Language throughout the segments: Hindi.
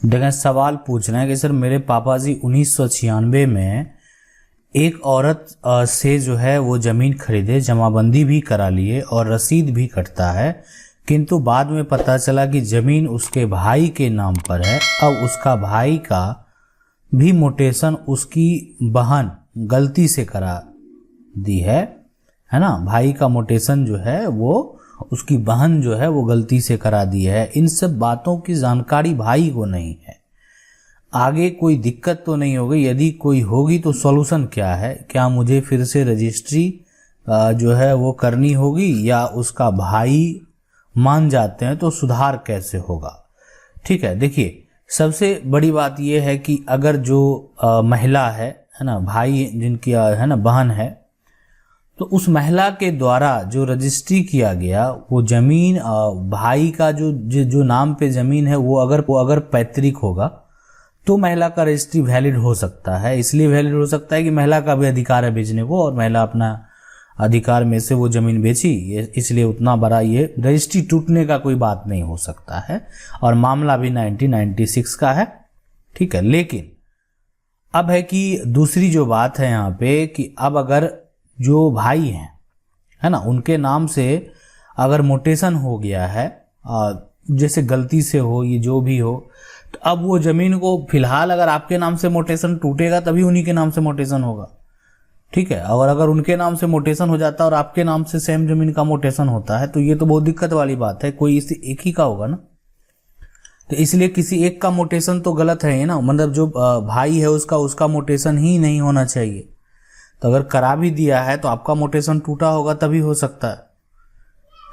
देखें, सवाल पूछ रहे हैं कि सर मेरे पापा जी 1996 में एक औरत से जो है वो ज़मीन खरीदे, जमाबंदी भी करा लिए और रसीद भी कटता है, किंतु बाद में पता चला कि ज़मीन उसके भाई के नाम पर है। अब उसका भाई का भी मोटेशन उसकी बहन गलती से करा दी है ना। भाई का मोटेशन जो है वो उसकी बहन जो है वो गलती से करा दी है। इन सब बातों की जानकारी भाई को नहीं है। आगे कोई दिक्कत तो नहीं होगी, यदि कोई होगी तो सॉल्यूशन क्या है? क्या मुझे फिर से रजिस्ट्री जो है वो करनी होगी, या उसका भाई मान जाते हैं तो सुधार कैसे होगा? ठीक है, देखिए सबसे बड़ी बात यह है कि अगर जो महिला है ना, भाई जिनकी है ना बहन है, तो उस महिला के द्वारा जो रजिस्ट्री किया गया वो जमीन भाई का जो नाम पे जमीन है वो अगर पैतृक होगा तो महिला का रजिस्ट्री वैलिड हो सकता है। इसलिए वैलिड हो सकता है कि महिला का भी अधिकार है बेचने को, और महिला अपना अधिकार में से वो जमीन बेची, इसलिए उतना बड़ा ये रजिस्ट्री टूटने का कोई बात नहीं हो सकता है। और मामला भी 1996 का है। ठीक है, लेकिन अब है कि दूसरी जो बात है यहाँ पे कि अब अगर जो भाई हैं है ना, उनके नाम से अगर मोटेशन हो गया है, जैसे गलती से हो, ये जो भी हो, तो अब वो जमीन को फिलहाल अगर आपके नाम से मोटेशन टूटेगा तभी उन्हीं के नाम से मोटेशन होगा। ठीक है, और अगर उनके नाम से मोटेशन हो जाता है और आपके नाम से सेम जमीन का मोटेशन होता है तो ये तो बहुत दिक्कत वाली बात है। कोई इसी एक ही का होगा ना, तो इसलिए किसी एक का मोटेशन तो गलत है ना, मतलब जो भाई है उसका मोटेशन ही नहीं होना चाहिए। तो अगर करा भी दिया है तो आपका मोटेशन टूटा होगा तभी हो सकता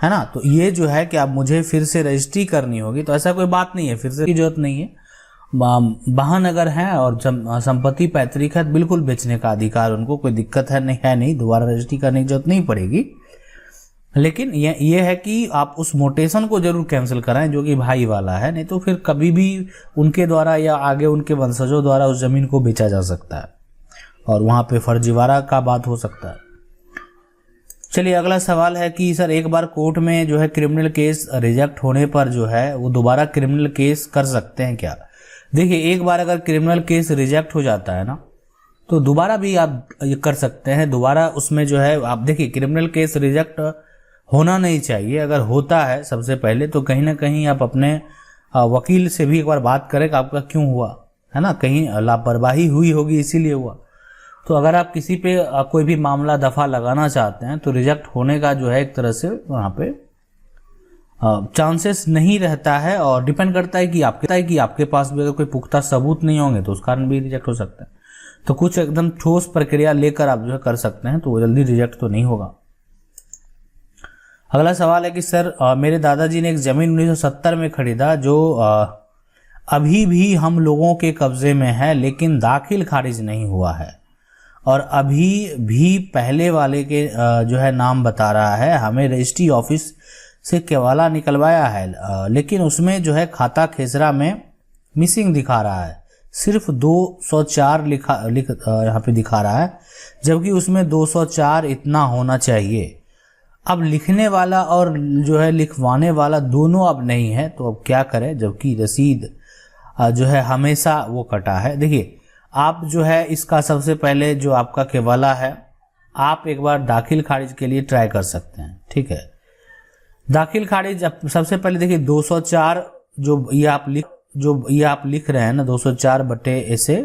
है ना। तो ये जो है कि आप मुझे फिर से रजिस्ट्री करनी होगी, तो ऐसा कोई बात नहीं है, फिर से की जरूरत नहीं है। बहन अगर है और संपत्ति पैतृक है, बिल्कुल बेचने का अधिकार उनको, कोई दिक्कत है नहीं, दोबारा रजिस्ट्री करने की जरूरत नहीं पड़ेगी। लेकिन ये है कि आप उस मोटेशन को जरूर कैंसिल कराएं जो कि भाई वाला है, नहीं तो फिर कभी भी उनके द्वारा या आगे उनके वंशजों द्वारा उस जमीन को बेचा जा सकता है और वहां पे फर्जीवाड़ा का बात हो सकता है। चलिए, अगला सवाल है कि सर एक बार कोर्ट में जो है क्रिमिनल केस रिजेक्ट होने पर जो है वो दोबारा क्रिमिनल केस कर सकते हैं क्या? देखिए, एक बार अगर क्रिमिनल केस रिजेक्ट हो जाता है ना, तो दोबारा भी आप ये कर सकते हैं। दोबारा उसमें जो है आप देखिए, क्रिमिनल केस रिजेक्ट होना नहीं चाहिए। अगर होता है सबसे पहले तो कहीं ना कहीं आप अपने वकील से भी एक बार बात करें कि आपका क्यों हुआ, है ना, कहीं लापरवाही हुई होगी इसीलिए हुआ। तो अगर आप किसी पे कोई भी मामला दफा लगाना चाहते हैं तो रिजेक्ट होने का जो है एक तरह से वहाँ पे चांसेस नहीं रहता है, और डिपेंड करता है कि आपके पास भी अगर कोई पुख्ता सबूत नहीं होंगे तो उस कारण भी रिजेक्ट हो सकता है। तो कुछ एकदम ठोस प्रक्रिया लेकर आप जो है कर सकते हैं, तो वो जल्दी रिजेक्ट तो नहीं होगा। अगला सवाल है कि सर मेरे दादाजी ने एक जमीन 1970 में खरीदा जो अभी भी हम लोगों के कब्जे में है, लेकिन दाखिल खारिज नहीं हुआ है और अभी भी पहले वाले के जो है नाम बता रहा है। हमें रजिस्ट्री ऑफिस से केवाला निकलवाया है, लेकिन उसमें जो है खाता खेसरा में मिसिंग दिखा रहा है, सिर्फ 204 यहाँ पे दिखा रहा है, जबकि उसमें 204 इतना होना चाहिए। अब लिखने वाला और जो है लिखवाने वाला दोनों अब नहीं है, तो अब क्या करें, जबकि रसीद जो है हमेशा वो कटा है। देखिए, आप जो है इसका सबसे पहले जो आपका केवाला है, आप एक बार दाखिल खारिज के लिए ट्राई कर सकते हैं। ठीक है, दाखिल खारिज सबसे पहले देखिए 204 जो ये आप लिख रहे हैं ना, 204 बटे ऐसे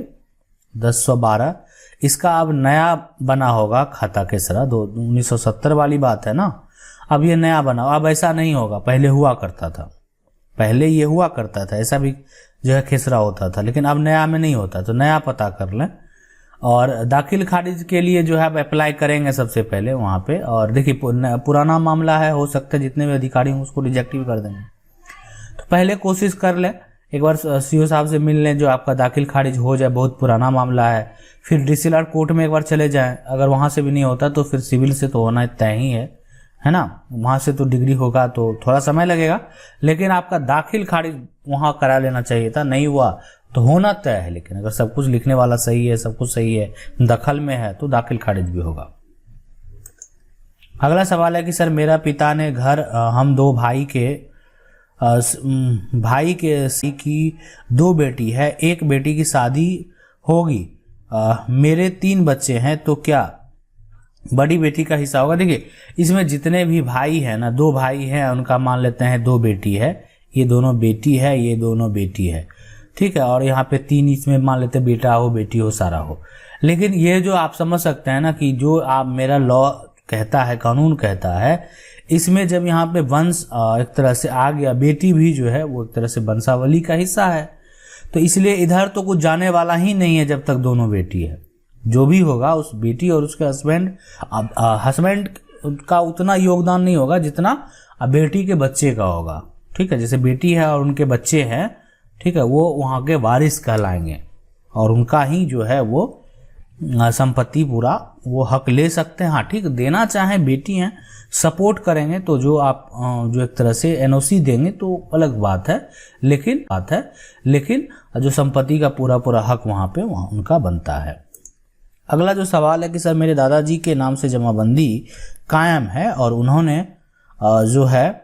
1012, इसका अब नया बना होगा खाता केसरा। 1970 वाली बात है ना, अब ये नया बना, अब ऐसा नहीं होगा, पहले हुआ करता था, पहले ये हुआ करता था, ऐसा भी जो है खेसरा होता था, लेकिन अब नया में नहीं होता। तो नया पता कर लें, और दाखिल खारिज के लिए जो है आप अप्लाई करेंगे सबसे पहले वहाँ पे। और देखिए, पुराना मामला है, हो सकता है जितने भी अधिकारी हों उसको रिजेक्ट भी कर देंगे। तो पहले कोशिश कर लें, एक बार सीओ साहब से मिल लें, जो आपका दाखिल खारिज हो जाए, बहुत पुराना मामला है। फिर डीसीएलआर कोर्ट में एक बार चले जाएं, अगर वहाँ से भी नहीं होता तो फिर सिविल से तो होना तय ही है ना, वहाँ से तो डिग्री होगा तो थोड़ा समय लगेगा, लेकिन आपका दाखिल खारिज वहाँ करा लेना चाहिए था। नहीं हुआ तो होना तय है, लेकिन अगर सब कुछ लिखने वाला सही है, सब कुछ सही है, दखल में है, तो दाखिल खारिज भी होगा। अगला सवाल है कि सर मेरा पिता ने घर हम दो भाई के भाई की 2 बेटी है, एक बेटी की शादी होगी, मेरे 3 बच्चे हैं, तो क्या बड़ी बेटी का हिस्सा होगा? देखिए इसमें जितने भी भाई हैं ना, 2 भाई हैं, उनका मान लेते हैं 2 बेटी है, ये दोनों बेटी है, ये दोनों बेटी है, ठीक है, और यहाँ पे 3 इसमें मान लेते हैं बेटा हो बेटी हो सारा हो। लेकिन ये जो आप समझ सकते हैं ना कि जो आप मेरा लॉ कहता है, कानून कहता है, इसमें जब यहाँ पे वंश एक तरह से आ गया, बेटी भी जो है वो एक तरह से वंशावली का हिस्सा है, तो इसलिए इधर तो कुछ जाने वाला ही नहीं है जब तक दोनों बेटी है। जो भी होगा उस बेटी और उसके हस्बैंड का उतना योगदान नहीं होगा जितना बेटी के बच्चे का होगा, ठीक है। जैसे बेटी है और उनके बच्चे हैं, ठीक है, वो वहाँ के वारिस कहलाएंगे और उनका ही जो है वो संपत्ति पूरा वो हक ले सकते हैं। हाँ ठीक, देना चाहे बेटी हैं, सपोर्ट करेंगे तो जो आप जो एक तरह से एनओसी देंगे तो अलग बात है, लेकिन जो संपत्ति का पूरा पूरा हक वहाँ पे उनका बनता है। अगला जो सवाल है कि सर मेरे दादाजी के नाम से जमाबंदी कायम है और उन्होंने जो है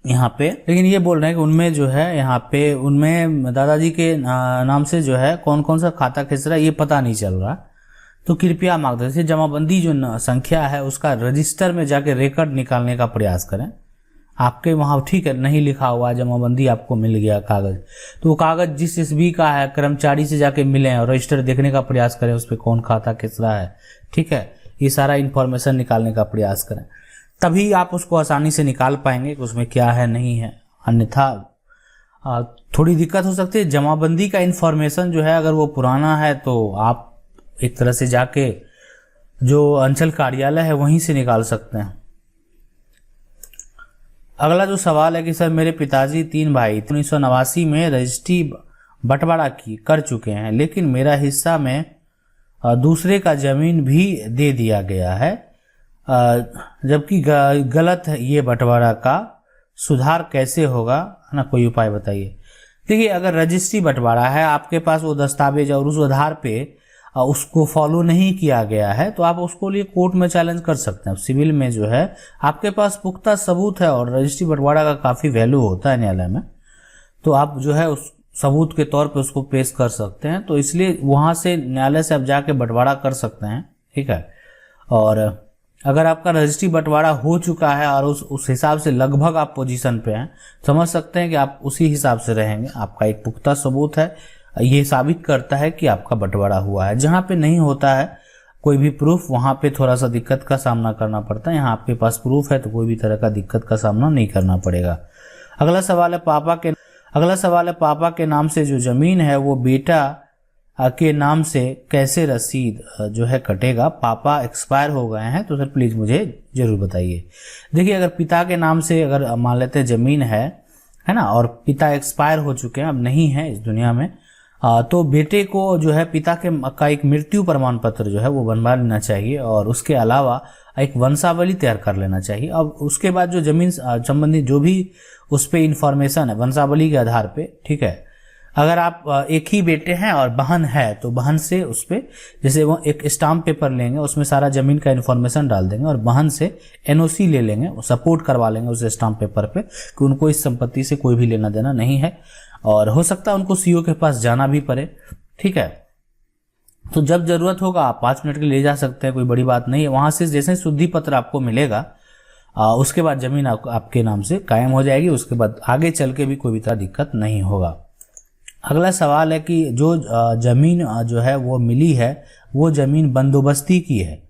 यहाँ पे, लेकिन ये बोल रहे हैं कि उनमें जो है यहाँ पे उनमें दादाजी के नाम से जो है कौन कौन सा खाता खिंच रहा है ये पता नहीं चल रहा, तो कृपया मार्गदर्शन। जमाबंदी जो संख्या है उसका रजिस्टर में जाके रिकॉर्ड निकालने का प्रयास करें। आपके वहाँ ठीक है नहीं लिखा हुआ जमाबंदी, आपको मिल गया कागज, तो वो कागज जिस ईस्वी का है कर्मचारी से जाके मिलें और रजिस्टर देखने का प्रयास करें, उस पर कौन खाता खिंच रहा है, ठीक है, ये सारा इन्फॉर्मेशन निकालने का प्रयास करें, तभी आप उसको आसानी से निकाल पाएंगे कि उसमें क्या है नहीं है। अन्यथा थोड़ी दिक्कत हो सकती है। जमाबंदी का इन्फॉर्मेशन जो है अगर वो पुराना है तो आप एक तरह से जाके जो अंचल कार्यालय है वहीं से निकाल सकते हैं। अगला जो सवाल है कि सर मेरे पिताजी 3 भाई 1989 में रजिस्ट्री बंटवारा कर चुके हैं, लेकिन मेरा हिस्सा में दूसरे का जमीन भी दे दिया गया है, जबकि गलत है ये बंटवारा का सुधार कैसे होगा, है ना, कोई उपाय बताइए। देखिए अगर रजिस्ट्री बंटवारा है, आपके पास वो दस्तावेज और उस आधार पे उसको फॉलो नहीं किया गया है, तो आप उसको लिए कोर्ट में चैलेंज कर सकते हैं। सिविल में जो है आपके पास पुख्ता सबूत है और रजिस्ट्री बंटवारा का काफ़ी वैल्यू होता है न्यायालय में, तो आप जो है उस सबूत के तौर पे उसको पेश कर सकते हैं। तो इसलिए वहाँ से न्यायालय से आप जाके बंटवारा कर सकते हैं, ठीक है। और अगर आपका रजिस्ट्री बंटवारा हो चुका है और उस हिसाब से लगभग आप पोजीशन पे हैं, समझ सकते हैं कि आप उसी हिसाब से रहेंगे। आपका एक पुख्ता सबूत है, ये साबित करता है कि आपका बंटवारा हुआ है। जहाँ पे नहीं होता है कोई भी प्रूफ, वहाँ पे थोड़ा सा दिक्कत का सामना करना पड़ता है। यहाँ आपके पास प्रूफ है तो कोई भी तरह का दिक्कत का सामना नहीं करना पड़ेगा। अगला सवाल है पापा के नाम से जो जमीन है वो बेटा के नाम से कैसे रसीद जो है कटेगा? पापा एक्सपायर हो गए हैं, तो सर प्लीज मुझे जरूर बताइए। देखिए अगर पिता के नाम से अगर मान लेते हैं जमीन है ना, और पिता एक्सपायर हो चुके हैं, अब नहीं है इस दुनिया में, तो बेटे को जो है पिता का एक मृत्यु प्रमाण पत्र जो है वो बनवा लेना चाहिए और उसके अलावा एक वंशावली तैयार कर लेना चाहिए। अब उसके बाद जो जमीन संबंधी जो भी उस पे इंफॉर्मेशन है वंशावली के आधार पे, ठीक है, अगर आप एक ही बेटे हैं और बहन है तो बहन से उस पे जैसे वो एक स्टाम्प पेपर लेंगे, उसमें सारा जमीन का इन्फॉर्मेशन डाल देंगे और बहन से एनओसी ले लेंगे, सपोर्ट करवा लेंगे उस स्टाम्प पेपर पे कि उनको इस संपत्ति से कोई भी लेना देना नहीं है, और हो सकता है उनको सीओ के पास जाना भी पड़े, ठीक है। तो जब जरूरत होगा आप 5 मिनट के लिए ले जा सकते हैं, कोई बड़ी बात नहीं है। वहां से जैसे शुद्धि पत्र आपको मिलेगा उसके बाद जमीन आपके नाम से कायम हो जाएगी, उसके बाद आगे चल के भी कोई भी तरह दिक्कत नहीं होगा। अगला सवाल है कि जो जमीन जो है वो मिली है वो जमीन बंदोबस्ती की है,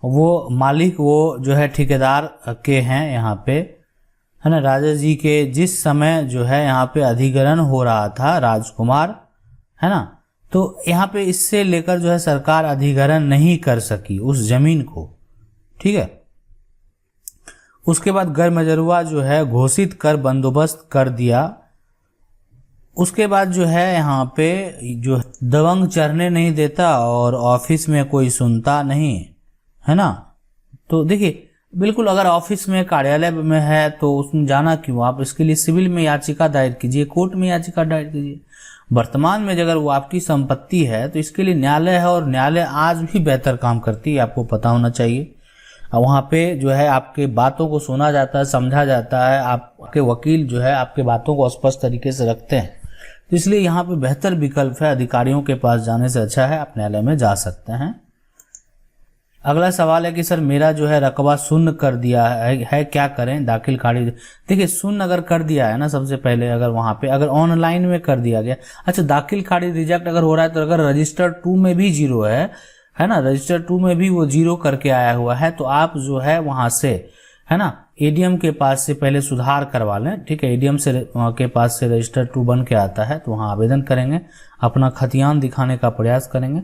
वो मालिक वो जो है ठेकेदार के हैं यहाँ पे, है ना, राजा जी के जिस समय जो है यहाँ पे अधिग्रहण हो रहा था राजकुमार, है ना, तो यहाँ पे इससे लेकर जो है सरकार अधिग्रहण नहीं कर सकी उस जमीन को, ठीक है। उसके बाद गैरमजरूआ जो है घोषित कर बंदोबस्त कर दिया। उसके बाद जो है यहाँ पे जो दबंग चढ़ने नहीं देता और ऑफिस में कोई सुनता नहीं, है ना। तो देखिए बिल्कुल अगर ऑफिस में कार्यालय में है तो उसमें जाना क्यों, आप इसके लिए सिविल में याचिका दायर कीजिए, कोर्ट में याचिका दायर कीजिए। वर्तमान में अगर वो आपकी संपत्ति है तो इसके लिए न्यायालय है और न्यायालय आज भी बेहतर काम करती है, आपको पता होना चाहिए। वहाँ पे जो है आपके बातों को सुना जाता है, समझा जाता है, आपके वकील जो है आपके बातों को स्पष्ट तरीके से रखते हैं। तो इसलिए यहाँ पे बेहतर विकल्प है, अधिकारियों के पास जाने से अच्छा है आप न्यायालय में जा सकते हैं। अगला सवाल है कि सर मेरा जो है रकबा शून्य कर दिया है क्या करें, दाखिल खारिज। देखिए शून्य अगर कर दिया है ना, सबसे पहले अगर वहाँ पे अगर ऑनलाइन में कर दिया गया, अच्छा दाखिल खारिज रिजेक्ट अगर हो रहा है तो अगर रजिस्टर 2 में भी 0 है ना, रजिस्टर 2 में भी वो 0 करके आया हुआ है, तो आप जो है वहाँ से है ना एडीएम के पास से पहले सुधार करवा लें। ठीक है, एडीएम से के पास से रजिस्टर 2 बन के आता है तो वहाँ आवेदन करेंगे, अपना खतियान दिखाने का प्रयास करेंगे।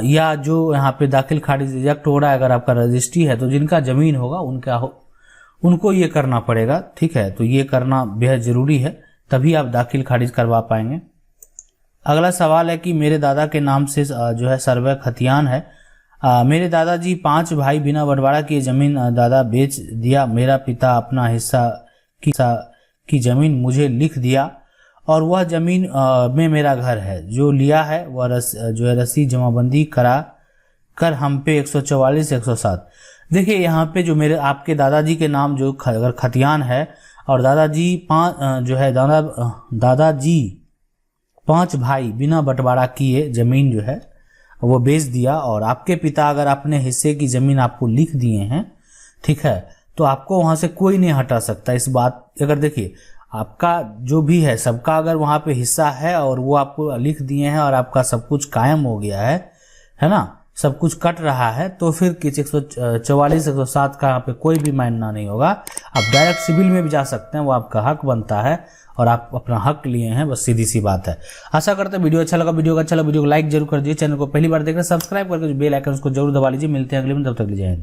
या जो यहाँ पे दाखिल खारिज रिजेक्ट हो रहा है अगर आपका रजिस्ट्री है तो जिनका जमीन होगा उनको ये करना पड़ेगा। ठीक है, तो ये करना बेहद जरूरी है, तभी आप दाखिल खारिज करवा पाएंगे। अगला सवाल है कि मेरे दादा के नाम से जो है सर्वे खतियान है। मेरे दादाजी 5 भाई बिना बंटवारा किए जमीन दादा बेच दिया। मेरा पिता अपना हिस्सा की जमीन मुझे लिख दिया और वह जमीन में मेरा घर है। जो लिया है वह जो है रसीद जमाबंदी करा कर हम पे 144 107। देखिए यहाँ पे जो मेरे आपके दादाजी के नाम जो अगर खतियान है और दादाजी 5 भाई बिना बंटवारा किए जमीन जो है वो बेच दिया और आपके पिता अगर अपने हिस्से की जमीन आपको लिख दिए हैं, ठीक है, तो आपको वहां से कोई नहीं हटा सकता। इस बात अगर देखिए आपका जो भी है सबका अगर वहां पे हिस्सा है और वो आपको लिख दिए हैं और आपका सब कुछ कायम हो गया है ना, सब कुछ कट रहा है, तो फिर किस 144 107 का यहाँ पे कोई भी मायना नहीं होगा। आप डायरेक्ट सिविल में भी जा सकते हैं, वो आपका हक बनता है और आप अपना हक लिए हैं, बस सीधी सी बात है। आशा करते हैं वीडियो अच्छा लगा, वीडियो को लाइक जरूर कर दीजिए, चैनल को पहली बार देख रहे हैं सब्सक्राइब करके जो बेल आइकन उसको जरूर दबा लीजिए। मिलते हैं अगले में, तब तक लीजिए।